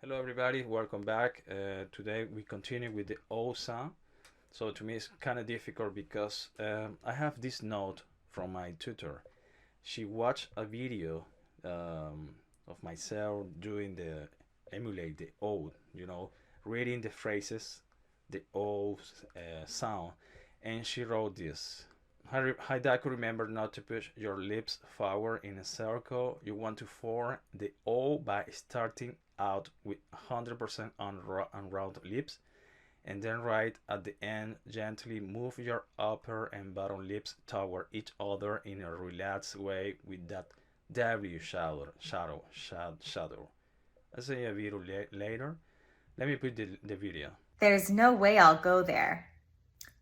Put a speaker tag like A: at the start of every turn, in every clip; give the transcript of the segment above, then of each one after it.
A: Hello everybody, welcome back. Today we continue with the O sound. So to me it's kind of difficult because I have this note from my tutor. She watched a video of myself doing the emulate the O, reading the phrases, the O sound, and she wrote this. Hidako, remember not to push your lips forward in a circle. You want to form the O by starting out with 100% on round lips, and then right at the end, gently move your upper and bottom lips toward each other in a relaxed way with that W shadow. I'll say a video later. Let me put the video.
B: There's no way I'll go there.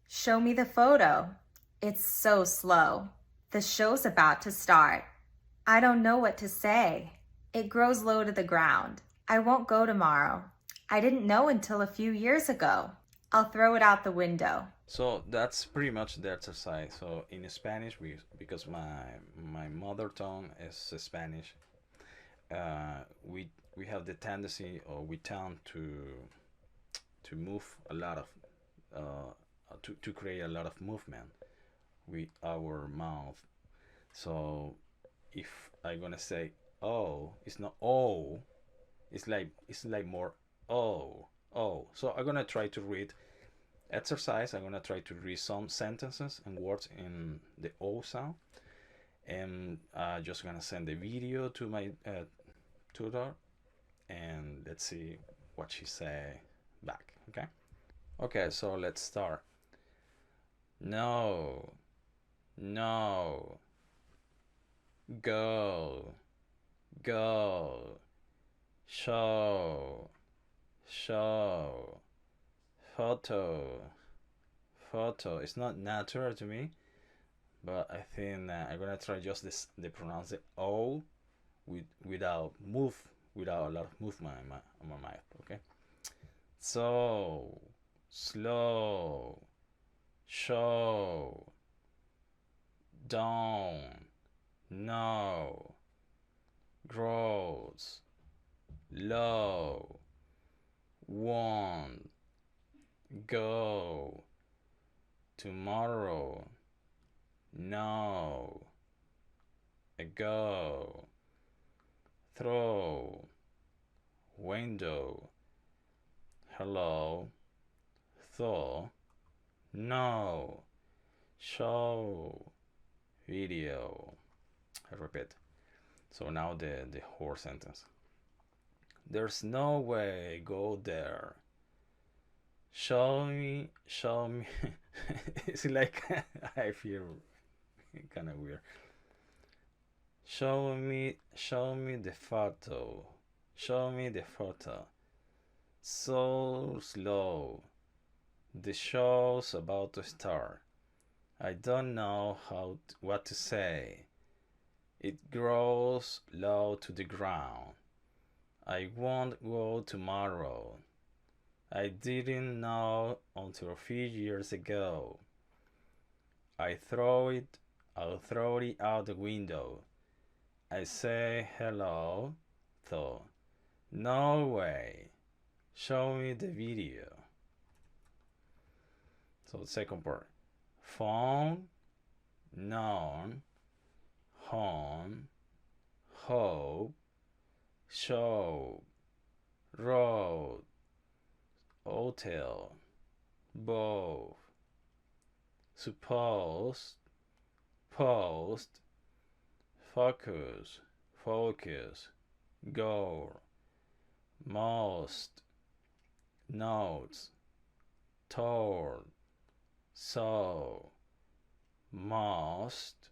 B: Show me the photo. It's so slow. The show's about to start. I don't know what to say. It grows low to the ground. I won't go tomorrow. I didn't know until a few years ago. I'll throw it out the window.
A: So that's pretty much the exercise. So in Spanish, because my mother tongue is Spanish, we have the tendency, or we tend to move a lot of to create a lot of movement with our mouth. So if I'm gonna say oh, it's not oh, it's like more oh. So I'm gonna try to read exercise. I'm gonna try to read some sentences and words in the O sound, and I'm just gonna send the video to my tutor, and let's see what she say back. Okay, so let's start. No, no, go, go, show, show, photo, photo. It's not natural to me, but I think I'm gonna try just this the pronounce the O without a lot of movement in my mouth. Okay, so slow, show, down, no, grows, low, want, go, tomorrow, no, ago, throw, window, hello, thaw, no, show, video. I repeat. So now the whole sentence. There's no way go there. Show me. It's like I feel kind of weird. Show me the photo. Show me the photo. So slow. The show's about to start. I don't know what to say. It grows low to the ground. I won't go tomorrow. I didn't know until a few years ago. I'll throw it out the window. I say hello, though. No way. Show me the video. So the second part. Phone, known, home, hope, show, road, hotel, both, suppose, post, focus, goal, most, notes, told, so, must,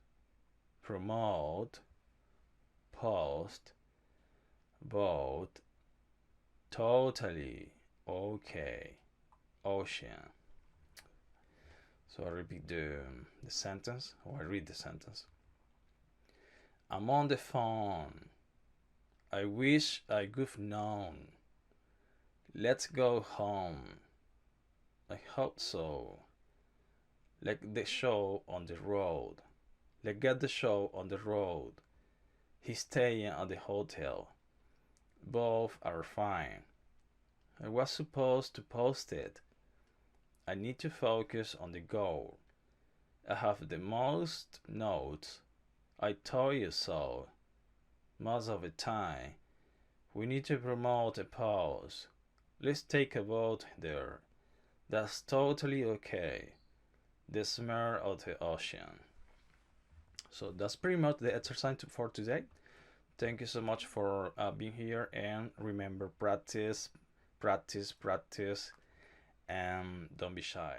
A: promote, post, boat, totally, okay, ocean. So I repeat the sentence, or I read the sentence. I'm on the phone. I wish I could have known. Let's go home. I hope so. Like the show on the road. Let's get the show on the road. He's staying at the hotel. Both are fine. I was supposed to post it. I need to focus on the goal. I have the most notes. I told you so. Most of the time. We need to promote a pause. Let's take a vote there. That's totally okay. The smell of the ocean. So that's pretty much the exercise for today. Thank you so much for being here, and remember, practice, practice, practice, and don't be shy.